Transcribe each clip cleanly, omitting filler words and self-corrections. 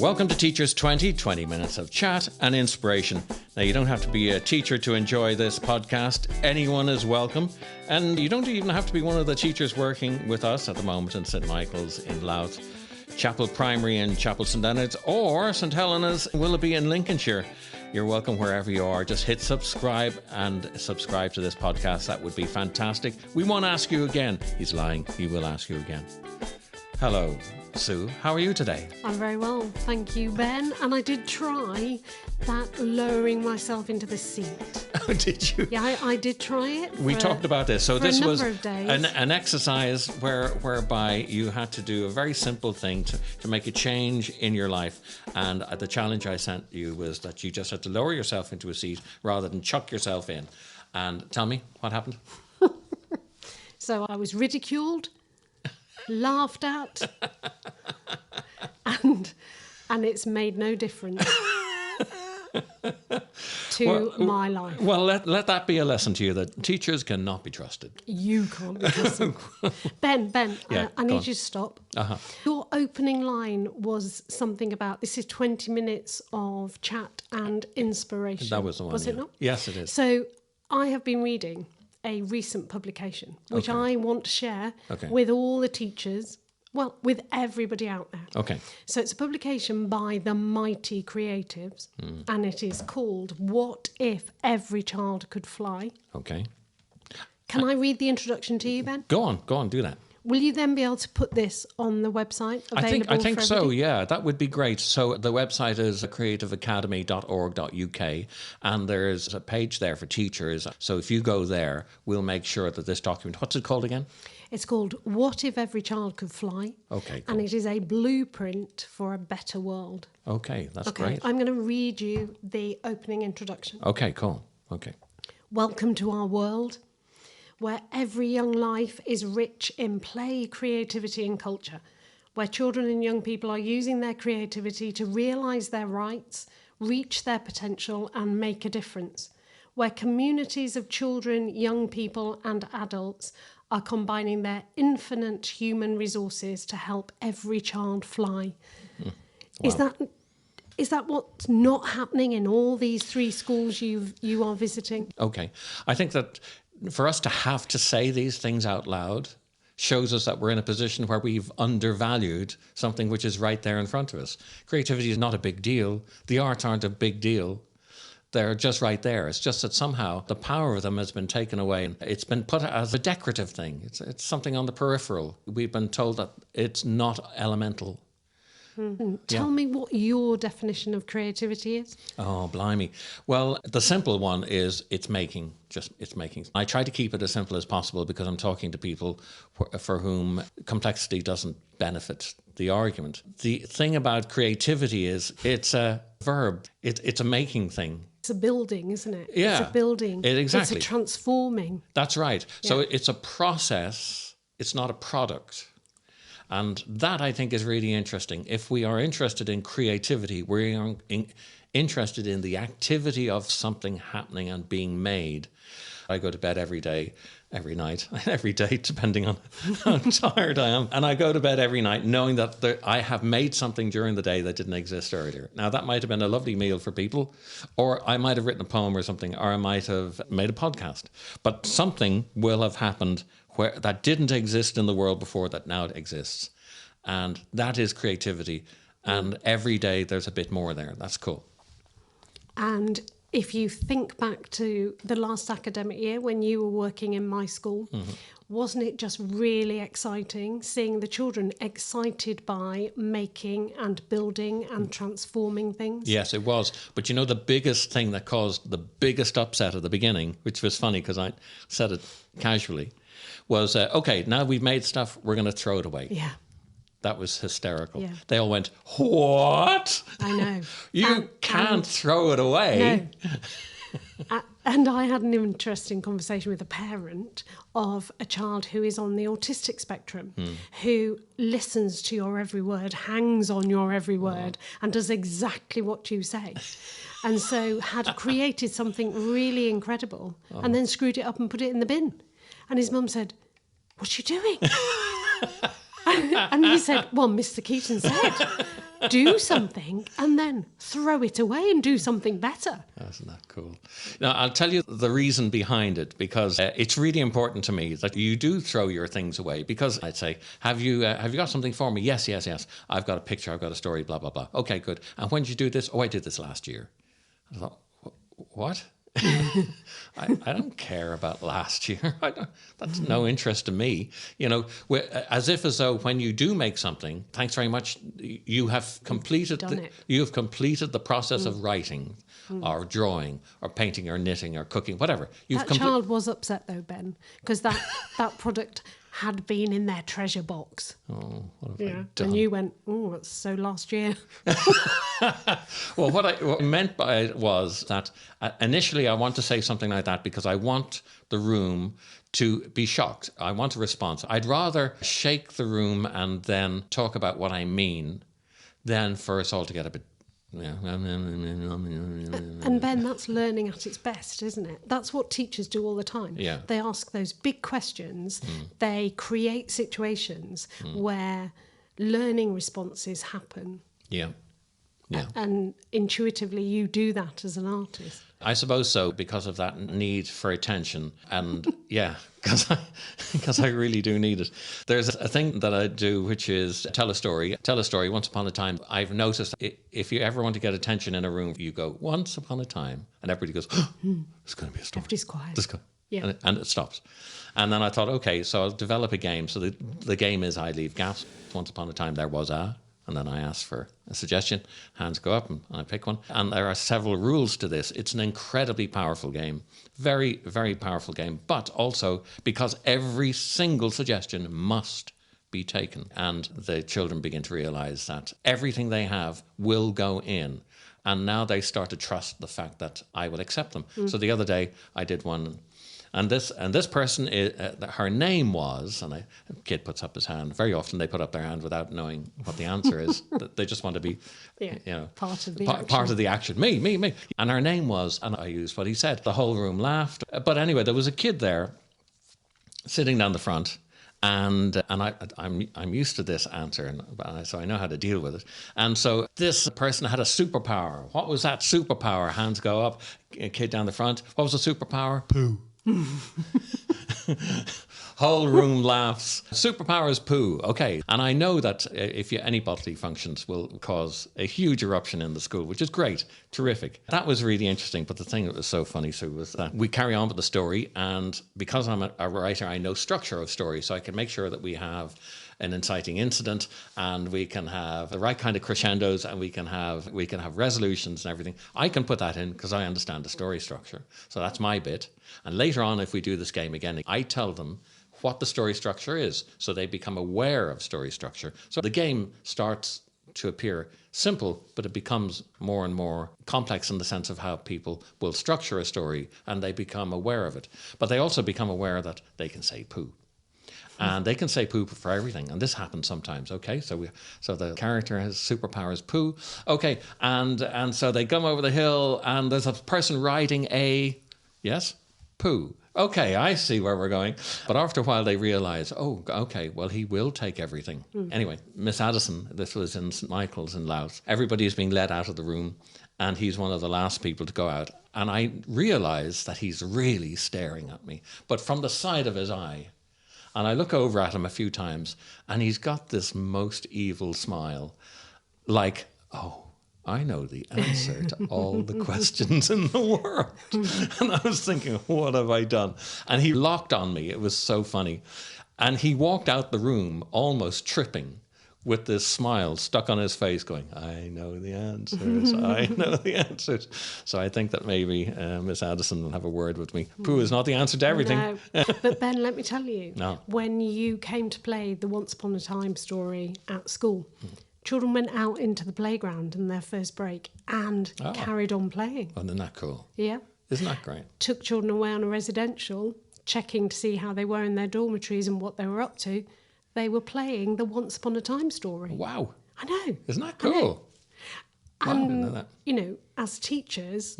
Welcome to Teachers 20 minutes of chat and inspiration. Now, you don't have to be a teacher to enjoy this podcast. Anyone is welcome. And you don't even have to be one of the teachers working with us at the moment in St. Michael's in Louth, Chapel Primary in Chapel St. Leonard's, or St. Helena's Willoughby in Lincolnshire. You're welcome wherever you are. Just hit subscribe and subscribe to this podcast. That would be fantastic. We won't ask you again. He's lying. He will ask you again. Hello, Sue. How are you today? I'm very well, thank you, Ben. And I did try that lowering myself into the seat. Oh, did you? Yeah, I did try it. We talked about this. So this was an exercise whereby you had to do a very simple thing to make a change in your life. And the challenge I sent you was that you just had to lower yourself into a seat rather than chuck yourself in. And tell me, what happened? So I was ridiculed, laughed at, and it's made no difference to my life. Well, let that be a lesson to you that teachers cannot be trusted. You can't be trusted. Ben, Yeah, I need you to stop. Uh-huh. Your opening line was something about, this is 20 minutes of chat and inspiration. That was the one. Was it not? Yes, it is. So I have been reading a recent publication, which I want to share with all the teachers, well, with everybody out there. Okay. So it's a publication by the Mighty Creatives, and it is called What If Every Child Could Fly? Okay. Can I read the introduction to you, Ben? Go on, do that. Will you then be able to put this on the website? I think so, yeah. That would be great. So the website is creativeacademy.org.uk, and there's a page there for teachers. So if you go there, we'll make sure that this document, what's it called again? It's called What If Every Child Could Fly? Okay, cool. And it is a blueprint for a better world. Okay, that's great. I'm going to read you the opening introduction. Okay, cool. Okay. Welcome to our world, where every young life is rich in play, creativity and culture, where children and young people are using their creativity to realise their rights, reach their potential and make a difference, where communities of children, young people and adults are combining their infinite human resources to help every child fly. Wow. Is that what's not happening in all these 3 schools you are visiting? Okay. I think that for us to have to say these things out loud shows us that we're in a position where we've undervalued something which is right there in front of us. Creativity is not a big deal. The arts aren't a big deal. They're just right there. It's just that somehow the power of them has been taken away. It's been put as a decorative thing. It's something on the peripheral. We've been told that it's not elemental. Tell me what your definition of creativity is. Oh, blimey. Well, the simple one is it's making. I try to keep it as simple as possible because I'm talking to people for whom complexity doesn't benefit the argument. The thing about creativity is it's a verb. It's a making thing. It's a building, isn't it? Yeah. It's a building. Exactly. It's a transforming. That's right. Yeah. So it's a process. It's not a product. And that, I think, is really interesting. If we are interested in creativity, we're interested in the activity of something happening and being made. I go to bed every night, depending on how tired I am. And I go to bed every night knowing that I have made something during the day that didn't exist earlier. Now, that might have been a lovely meal for people, or I might have written a poem or something, or I might have made a podcast. But something will have happened that didn't exist in the world before that now exists. And that is creativity. And every day there's a bit more there. That's cool. And if you think back to the last academic year when you were working in my school, wasn't it just really exciting seeing the children excited by making and building and transforming things? Yes, it was. But you know, the biggest thing that caused the biggest upset at the beginning, which was funny because I said it casually, was, okay, now we've made stuff, we're going to throw it away. Yeah. That was hysterical. Yeah. They all went, what? I know. You can't throw it away. No. And I had an interesting conversation with a parent of a child who is on the autistic spectrum, who listens to your every word, hangs on your every word, and does exactly what you say. And so had created something really incredible and then screwed it up and put it in the bin. And his mum said, "What's she doing?" And he said, well, Mr. Keaton said, do something and then throw it away and do something better. Isn't that cool? Now, I'll tell you the reason behind it, because it's really important to me that you do throw your things away. Because I'd say, have you got something for me? Yes. I've got a picture, I've got a story, blah, blah, blah. Okay, good. And when did you do this? Oh, I did this last year. I thought, what? I don't care about last year. That's no interest to me. As though when you do make something, thanks very much, you have completed the process of writing or drawing or painting or knitting or cooking, whatever. That child was upset though, Ben, because that product had been in their treasure box. Oh, what have I done? And you went, oh, that's so last year. Well, what I meant by it was that initially I want to say something like that because I want the room to be shocked. I want a response. I'd rather shake the room and then talk about what I mean than for us all to get a bit... And Ben, that's learning at its best, isn't it? That's what teachers do all the time. Yeah. They ask those big questions. They create situations where learning responses happen. Yeah. And intuitively you do that as an artist. I suppose so, because of that need for attention. And because I really do need it. There's a thing that I do, which is tell a story. Tell a story. Once upon a time, I've noticed if you ever want to get attention in a room, you go, once upon a time, and everybody goes, oh, it's going to be a story. Everybody's quiet. Yeah. And it stops. And then I thought, okay, so I'll develop a game. So the game is I leave gaps. Once upon a time, there was a... And then I ask for a suggestion. Hands go up and I pick one. And there are several rules to this. It's an incredibly powerful game. Very, very powerful game. But also because every single suggestion must be taken. And the children begin to realize that everything they have will go in. And now they start to trust the fact that I will accept them. So the other day I did one. And this person, her name was, and a kid puts up his hand. Very often they put up their hand without knowing what the answer is. They just want to be, part of the action. Part of the action. Me. And her name was, and I used what he said. The whole room laughed. But anyway, there was a kid there sitting down the front. And I'm used to this answer, and so I know how to deal with it. And so this person had a superpower. What was that superpower? Hands go up. A kid down the front. What was the superpower? Poo. Whole room laughs. Superpower is poo. Okay. And I know that if any bodily functions will cause a huge eruption in the school, which is great. Terrific. That was really interesting. But the thing that was so funny, Sue, was that we carry on with the story. And because I'm a writer, I know structure of story. So I can make sure that we have an inciting incident, and we can have the right kind of crescendos, and we can have resolutions and everything. I can put that in because I understand the story structure. So that's my bit. And later on, if we do this game again, I tell them what the story structure is, so they become aware of story structure. So the game starts to appear simple, but it becomes more and more complex in the sense of how people will structure a story, and they become aware of it. But they also become aware that they can say poo. And they can say poo for everything. And this happens sometimes, okay? So the character has superpowers poo. Okay, and so they come over the hill, and there's a person riding a, yes, poo. Okay, I see where we're going. But after a while, they realize, oh, okay, well, he will take everything. Anyway, Miss Addison, this was in St. Michael's in Louth. Everybody is being led out of the room, and he's one of the last people to go out. And I realize that he's really staring at me, but from the side of his eye. And I look over at him a few times, and he's got this most evil smile, like, oh, I know the answer to all the questions in the world. And I was thinking, what have I done? And he locked on me. It was so funny. And he walked out the room almost tripping, with this smile stuck on his face going, I know the answers, I know the answers. So I think that maybe Miss Addison will have a word with me. Pooh is not the answer to everything. No. But Ben, let me tell you, when you came to play the Once Upon a Time story at school, children went out into the playground in their first break and carried on playing. Oh, isn't that cool? Yeah. Isn't that great? Took children away on a residential, checking to see how they were in their dormitories and what they were up to. They were playing the Once Upon a Time story. Wow. I know. Isn't that cool? And, I didn't know that. as teachers,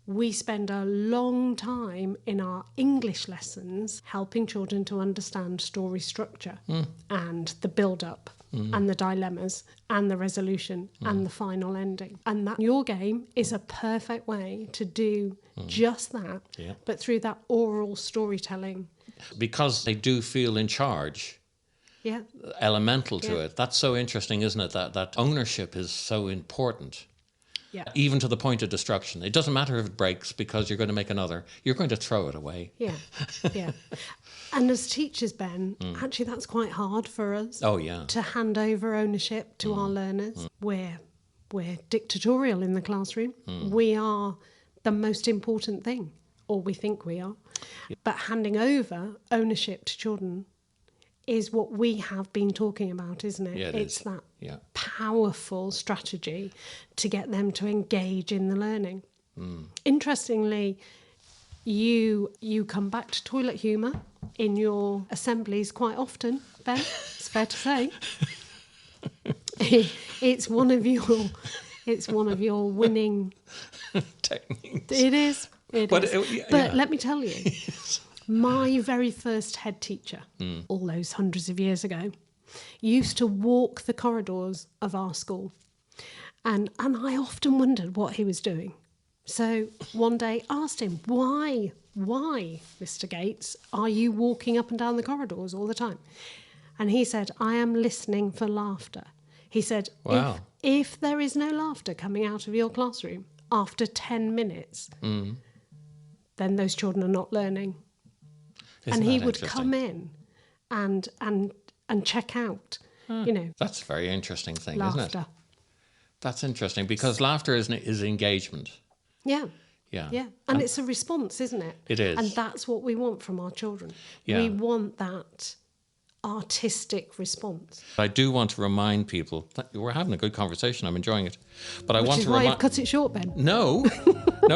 we spend a long time in our English lessons helping children to understand story structure and the build-up and the dilemmas and the resolution and the final ending. And that your game is a perfect way to do just that, but through that oral storytelling. Because they do feel in charge. Yeah. Elemental to it. That's so interesting, isn't it? That ownership is so important. Yeah. Even to the point of destruction. It doesn't matter if it breaks because you're going to make another. You're going to throw it away. Yeah. Yeah. And as teachers, Ben, actually that's quite hard for us. Oh, yeah. To hand over ownership to our learners. We're dictatorial in the classroom. We are the most important thing, or we think we are. But handing over ownership to children is what we have been talking about, isn't it? Yeah, it's is. that Yeah. powerful strategy to get them to engage in the learning. Interestingly, you come back to toilet humour in your assemblies quite often, Ben. It's fair to say. It's one of your winning Techniques. It is. But Let me tell you, my very first head teacher, all those hundreds of years ago, used to walk the corridors of our school. And I often wondered what he was doing. So one day I asked him, why, Mr. Gates, are you walking up and down the corridors all the time? And he said, I am listening for laughter. He said, Wow. if there is no laughter coming out of your classroom after 10 minutes, then those children are not learning. Isn't and he that would interesting? come in and check out, That's a very interesting thing, laughter. isn't it? That's interesting because laughter is engagement. Yeah. Yeah. Yeah. And it's a response, isn't it? It is. And that's what we want from our children. Yeah. We want that artistic response. I do want to remind people that we're having a good conversation. I'm enjoying it. But I Which want is to why remind... you've cut it short, Ben. No,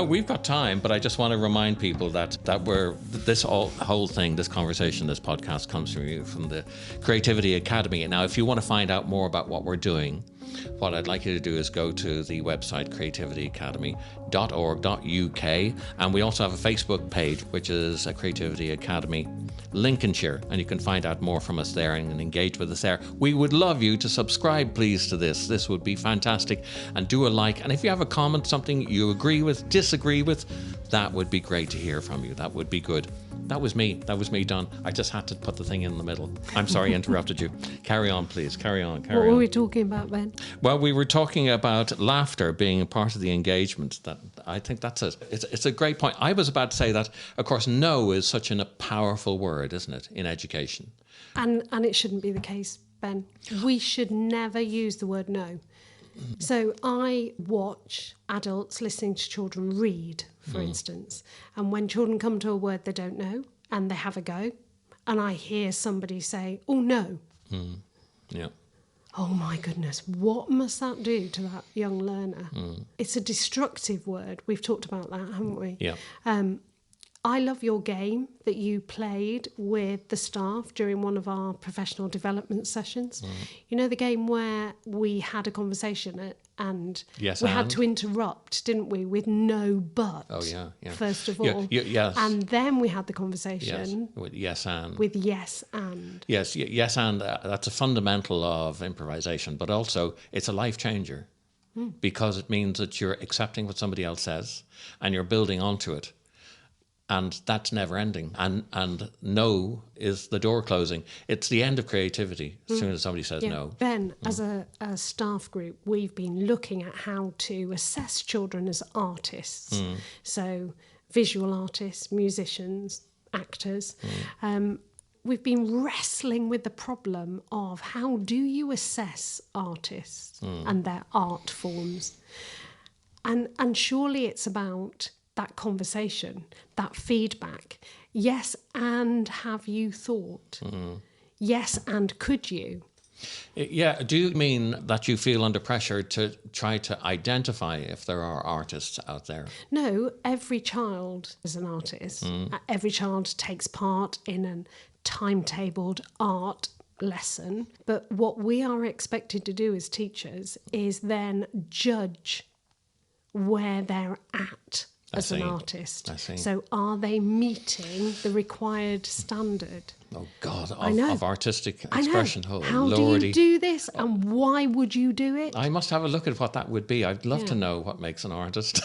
we've got time, but I just want to remind people that this whole thing, this conversation, this podcast comes from the Creativity Academy. And now, if you want to find out more about what we're doing, what I'd like you to do is go to the website creativityacademy.org.uk, and we also have a Facebook page, which is Creativity Academy Lincolnshire, and you can find out more from us there and engage with us there. We would love you to subscribe, please, to this. This would be fantastic, and do a like. And if you have a comment, something you agree with, disagree with, that would be great to hear from you. That would be good. That was me, Don. I just had to put the thing in the middle. I'm sorry I interrupted you. Carry on, please. Carry on. What were we talking about, Ben? Well, we were talking about laughter being a part of the engagement. That I think that's it. It's a great point. I was about to say that, of course, no is such a powerful word, isn't it, in education? And it shouldn't be the case, Ben. We should never use the word no. So I watch adults listening to children read, for instance, and when children come to a word they don't know and they have a go, and I hear somebody say, oh, no. Yeah. Oh, my goodness, what must that do to that young learner? It's a destructive word. We've talked about that, haven't we? Yeah. I love your game that you played with the staff during one of our professional development sessions. You know, the game where we had a conversation and Yes, we and? had to interrupt, didn't we, with no but. Oh, yeah. First of Yeah, all. yes. And then we had the Yes. conversation With yes and. with yes and. Yes, yes, and that's a fundamental of improvisation, but also it's a life changer because it means that you're accepting what somebody else says and you're building onto it. And that's never ending. And no is the door closing. It's the end of creativity as soon as somebody says no. Ben, as a staff group, we've been looking at how to assess children as artists. So visual artists, musicians, actors. We've been wrestling with the problem of how do you assess artists and their art forms. And surely it's about that conversation, that feedback. Yes, and have you thought? Yes, and could you? Yeah, do you mean that you feel under pressure to try to identify if there are artists out there? No, every child is an artist. Every child takes part in a timetabled art lesson. But what we are expected to do as teachers is then judge where they're at as an artist. I see. So are they meeting the required standard? Oh God, I know. of artistic I know. expression. Oh, How Lordy. do you do this, and why would you do it? I must have a look at what that would be. I'd love to Yeah. know what makes an artist.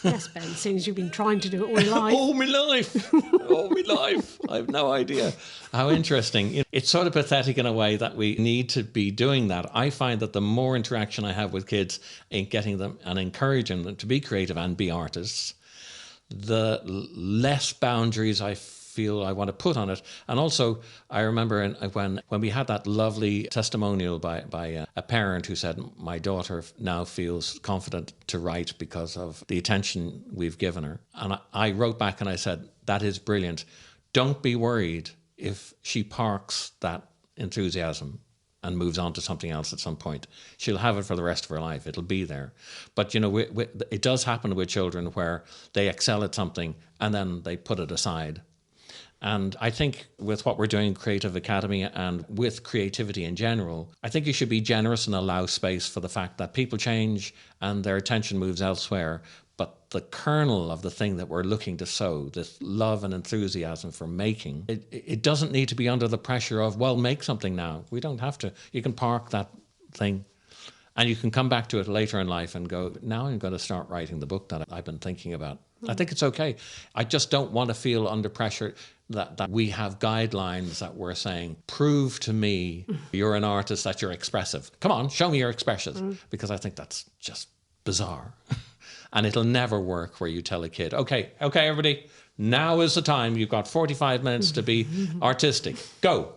Yes, Ben, since you've been trying to do it all your life. Oh, my life. Oh, my life. I have no idea. How interesting. It's sort of pathetic in a way that we need to be doing that. I find that the more interaction I have with kids in getting them and encouraging them to be creative and be artists, the less boundaries I feel I want to put on it. And also, I remember when we had that lovely testimonial by a parent who said, my daughter now feels confident to write because of the attention we've given her. And I wrote back and I said, that is brilliant. Don't be worried if she parks that enthusiasm and moves on to something else at some point. She'll have it for the rest of her life. It'll be there. But, you know, it does happen with children where they excel at something and then they put it aside. And I think with what we're doing, Creative Academy, and with creativity in general, I think you should be generous and allow space for the fact that people change and their attention moves elsewhere. But the kernel of the thing that we're looking to sow, this love and enthusiasm for making, it doesn't need to be under the pressure of, well, make something now. We don't have to. You can park that thing and you can come back to it later in life and go, now I'm going to start writing the book that I've been thinking about. I think it's okay. I just don't want to feel under pressure that we have guidelines that we're saying, prove to me you're an artist, that you're expressive. Come on, show me your expressions. Because I think that's just bizarre. And it'll never work where you tell a kid, okay, everybody, now is the time. You've got 45 minutes to be artistic. Go.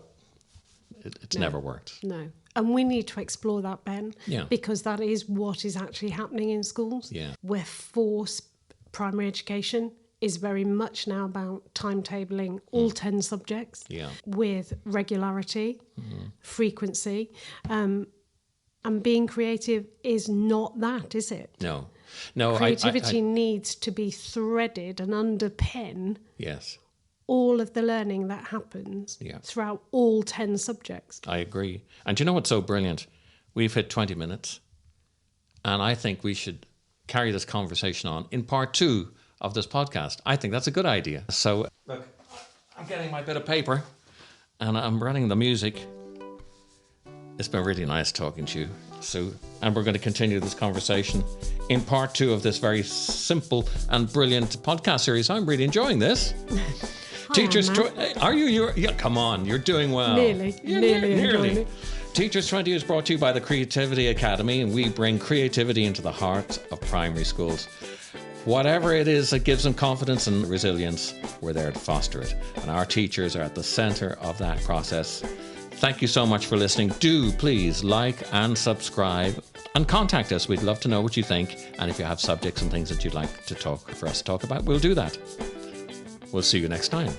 It's never worked. No. And we need to explore that, Ben, Yeah. because that is what is actually happening in schools. Yeah. Where forced primary education is very much now about timetabling all 10 subjects with regularity, frequency. And being creative is not that, is it? No. Creativity needs to be threaded and underpin Yes. all of the learning that happens throughout all 10 subjects. I agree. And do you know what's so brilliant? We've hit 20 minutes. And I think we should carry this conversation on in part 2 of this podcast. I think that's a good idea. So, look, I'm getting my bit of paper and I'm running the music. It's been really nice talking to you, Sue. And we're going to continue this conversation in part 2 of this very simple and brilliant podcast series. I'm really enjoying this. Teachers, are you? Yeah, come on, you're doing well. Nearly. Nearly. Teachers 20 is brought to you by the Creativity Academy, and we bring creativity into the heart of primary schools. Whatever it is that gives them confidence and resilience, we're there to foster it. And our teachers are at the center of that process. Thank you so much for listening. Do please like and subscribe and contact us. We'd love to know what you think. And if you have subjects and things that you'd like to for us to talk about, we'll do that. We'll see you next time.